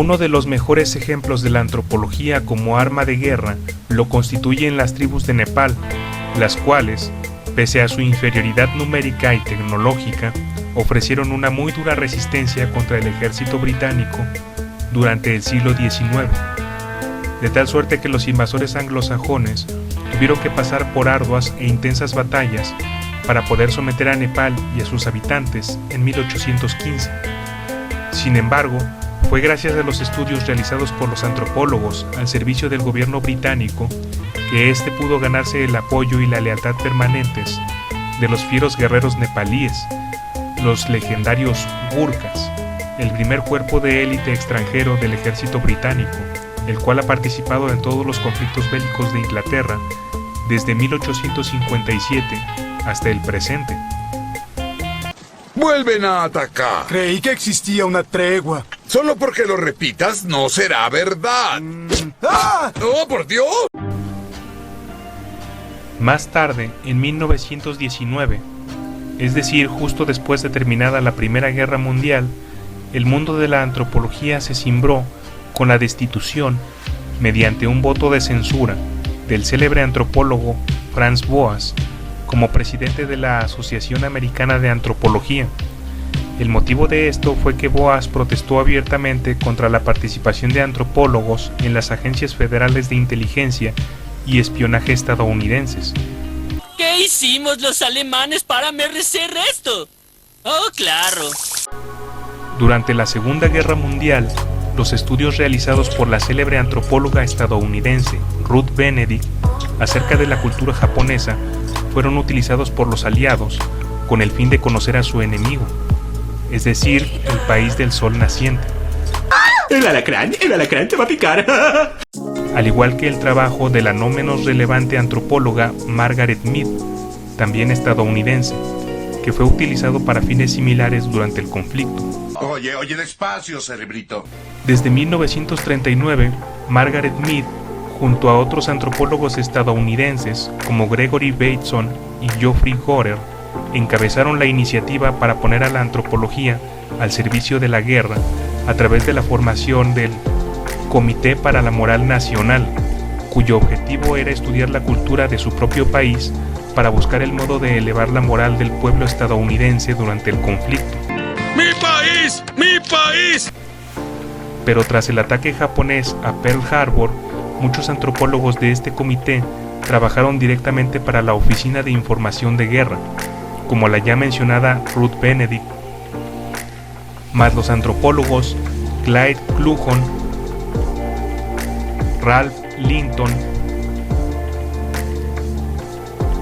Uno de los mejores ejemplos de la antropología como arma de guerra lo constituyen las tribus de Nepal, las cuales, pese a su inferioridad numérica y tecnológica, ofrecieron una muy dura resistencia contra el ejército británico durante el siglo XIX, de tal suerte que los invasores anglosajones tuvieron que pasar por arduas e intensas batallas para poder someter a Nepal y a sus habitantes en 1815. Sin embargo, fue gracias a los estudios realizados por los antropólogos al servicio del gobierno británico que éste pudo ganarse el apoyo y la lealtad permanentes de los fieros guerreros nepalíes, los legendarios Gurkhas, el primer cuerpo de élite extranjero del ejército británico, el cual ha participado en todos los conflictos bélicos de Inglaterra desde 1857 hasta el presente. ¡Vuelven a atacar! Creí que existía una tregua. Solo porque lo repitas no será verdad. ¡Ah! ¡Oh, por Dios! Más tarde, en 1919, es decir, justo después de terminada la Primera Guerra Mundial, el mundo de la antropología se cimbró con la destitución, mediante un voto de censura, del célebre antropólogo Franz Boas como presidente de la Asociación Americana de Antropología. El motivo de esto fue que Boas protestó abiertamente contra la participación de antropólogos en las agencias federales de inteligencia y espionaje estadounidenses. ¿Qué hicimos los alemanes para merecer esto? Oh, claro. Durante la Segunda Guerra Mundial, los estudios realizados por la célebre antropóloga estadounidense Ruth Benedict acerca de la cultura japonesa fueron utilizados por los aliados con el fin de conocer a su enemigo, es decir, el país del sol naciente. ¡El alacrán te va a picar! Al igual que el trabajo de la no menos relevante antropóloga Margaret Mead, también estadounidense, que fue utilizado para fines similares durante el conflicto. Oye, despacio, cerebrito. Desde 1939, Margaret Mead, junto a otros antropólogos estadounidenses como Gregory Bateson y Geoffrey Gorer, encabezaron la iniciativa para poner a la antropología al servicio de la guerra a través de la formación del Comité para la Moral Nacional, cuyo objetivo era estudiar la cultura de su propio país para buscar el modo de elevar la moral del pueblo estadounidense durante el conflicto. ¡Mi país! ¡Mi país! Pero tras el ataque japonés a Pearl Harbor, muchos antropólogos de este comité trabajaron directamente para la Oficina de Información de Guerra, como la ya mencionada Ruth Benedict, más los antropólogos Clyde Klugon, Ralph Linton,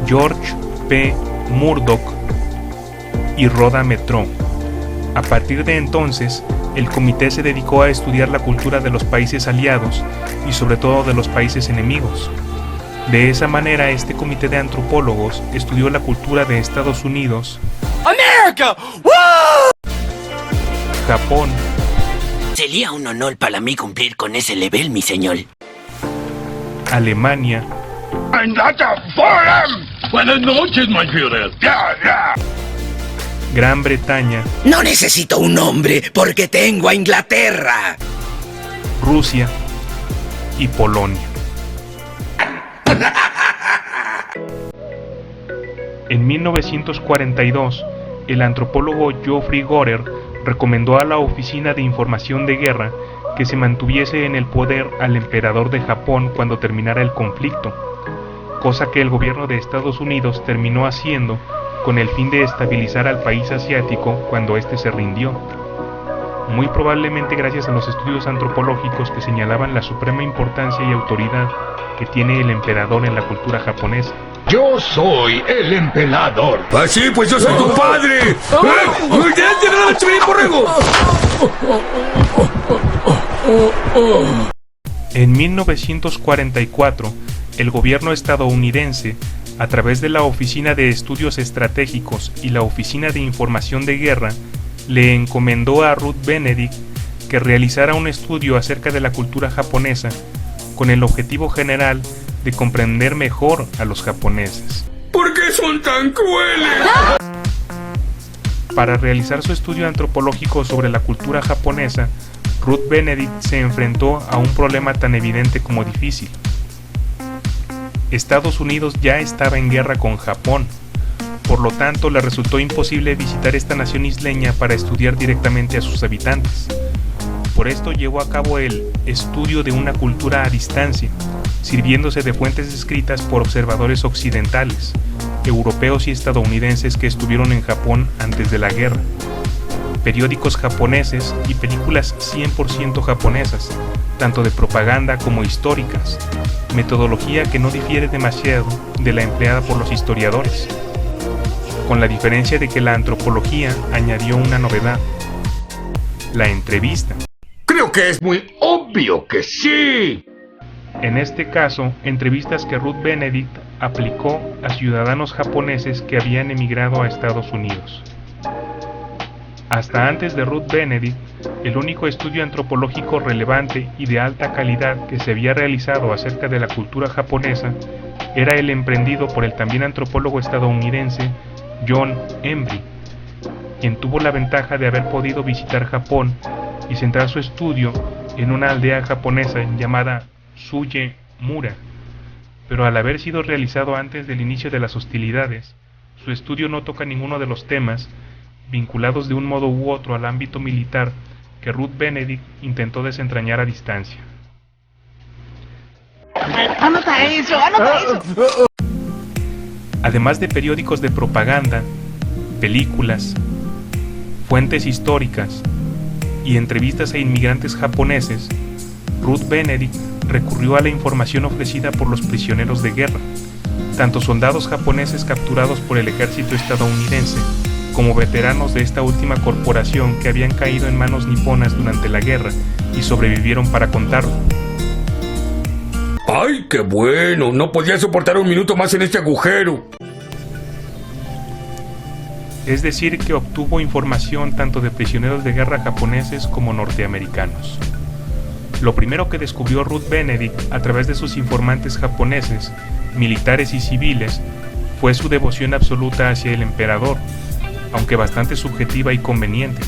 George P. Murdoch y Rhoda Metro. A partir de entonces, el comité se dedicó a estudiar la cultura de los países aliados y sobre todo de los países enemigos. De esa manera, este comité de antropólogos estudió la cultura de Estados Unidos, ¡América! ¡Woo! Japón, Sería un honor para mí cumplir con ese nivel, mi señor. Alemania, Buenas noches, my Führer. Gran Bretaña, No necesito un hombre porque tengo a Inglaterra. Rusia y Polonia. En 1942, el antropólogo Geoffrey Gorer recomendó a la Oficina de Información de Guerra que se mantuviese en el poder al emperador de Japón cuando terminara el conflicto, cosa que el gobierno de Estados Unidos terminó haciendo con el fin de estabilizar al país asiático cuando éste se rindió, muy probablemente gracias a los estudios antropológicos que señalaban la suprema importancia y autoridad que tiene el emperador en la cultura japonesa. Yo soy el emperador. Ah, sí, pues yo soy tu padre. En 1944, el gobierno estadounidense, a través de la Oficina de Estudios Estratégicos y la Oficina de Información de Guerra, le encomendó a Ruth Benedict que realizara un estudio acerca de la cultura japonesa, con el objetivo general de comprender mejor a los japoneses. ¿Por qué son tan crueles? Para realizar su estudio antropológico sobre la cultura japonesa, Ruth Benedict se enfrentó a un problema tan evidente como difícil. Estados Unidos ya estaba en guerra con Japón, por lo tanto le resultó imposible visitar esta nación isleña para estudiar directamente a sus habitantes. Por esto llevó a cabo el estudio de una cultura a distancia, sirviéndose de fuentes escritas por observadores occidentales, europeos y estadounidenses que estuvieron en Japón antes de la guerra, periódicos japoneses y películas 100% japonesas, tanto de propaganda como históricas, metodología que no difiere demasiado de la empleada por los historiadores, con la diferencia de que la antropología añadió una novedad: la entrevista. Creo que es muy obvio que sí. En este caso, entrevistas que Ruth Benedict aplicó a ciudadanos japoneses que habían emigrado a Estados Unidos. Hasta antes de Ruth Benedict, el único estudio antropológico relevante y de alta calidad que se había realizado acerca de la cultura japonesa era el emprendido por el también antropólogo estadounidense John Embry, quien tuvo la ventaja de haber podido visitar Japón y centrar su estudio en una aldea japonesa llamada Tsuye Mura, pero al haber sido realizado antes del inicio de las hostilidades, su estudio no toca ninguno de los temas vinculados de un modo u otro al ámbito militar que Ruth Benedict intentó desentrañar a distancia. ¡Anota eso! ¡Anota eso! Además de periódicos de propaganda, películas, fuentes históricas y entrevistas a inmigrantes japoneses, Ruth Benedict recurrió a la información ofrecida por los prisioneros de guerra, tanto soldados japoneses capturados por el ejército estadounidense como veteranos de esta última corporación que habían caído en manos niponas durante la guerra y sobrevivieron para contarlo. ¡Ay, qué bueno! No podía soportar un minuto más en este agujero. Es decir, que obtuvo información tanto de prisioneros de guerra japoneses como norteamericanos. Lo primero que descubrió Ruth Benedict a través de sus informantes japoneses, militares y civiles, fue su devoción absoluta hacia el emperador, aunque bastante subjetiva y conveniente.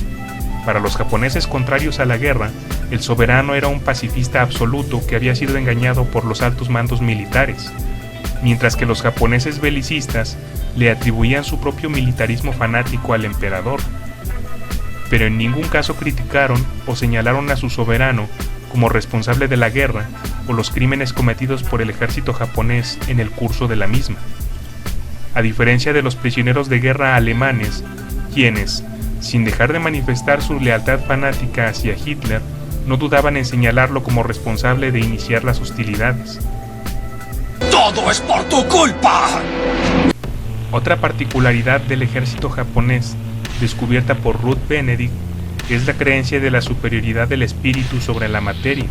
Para los japoneses contrarios a la guerra, el soberano era un pacifista absoluto que había sido engañado por los altos mandos militares, mientras que los japoneses belicistas le atribuían su propio militarismo fanático al emperador. Pero en ningún caso criticaron o señalaron a su soberano como responsable de la guerra o los crímenes cometidos por el ejército japonés en el curso de la misma. A diferencia de los prisioneros de guerra alemanes, quienes, sin dejar de manifestar su lealtad fanática hacia Hitler, no dudaban en señalarlo como responsable de iniciar las hostilidades. ¡Todo es por tu culpa! Otra particularidad del ejército japonés, descubierta por Ruth Benedict, es la creencia de la superioridad del espíritu sobre la materia,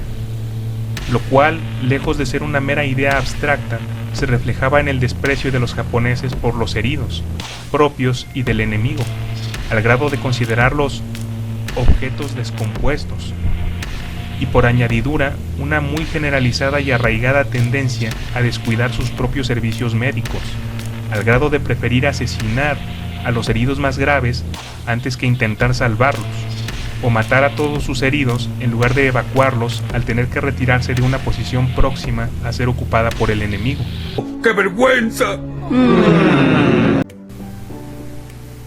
lo cual, lejos de ser una mera idea abstracta, se reflejaba en el desprecio de los japoneses por los heridos, propios y del enemigo, al grado de considerarlos objetos descompuestos, y por añadidura una muy generalizada y arraigada tendencia a descuidar sus propios servicios médicos, al grado de preferir asesinar a los heridos más graves antes que intentar salvarlos, o matar a todos sus heridos en lugar de evacuarlos al tener que retirarse de una posición próxima a ser ocupada por el enemigo. ¡Qué vergüenza!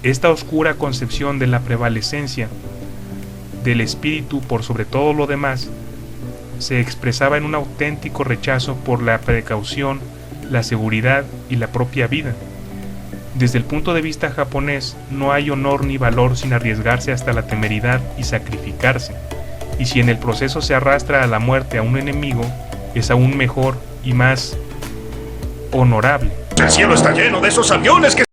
Esta oscura concepción de la prevalecencia del espíritu por sobre todo lo demás se expresaba en un auténtico rechazo por la precaución, la seguridad y la propia vida. Desde el punto de vista japonés, no hay honor ni valor sin arriesgarse hasta la temeridad y sacrificarse, y si en el proceso se arrastra a la muerte a un enemigo, es aún mejor y más honorable. El cielo está lleno de esos aviones que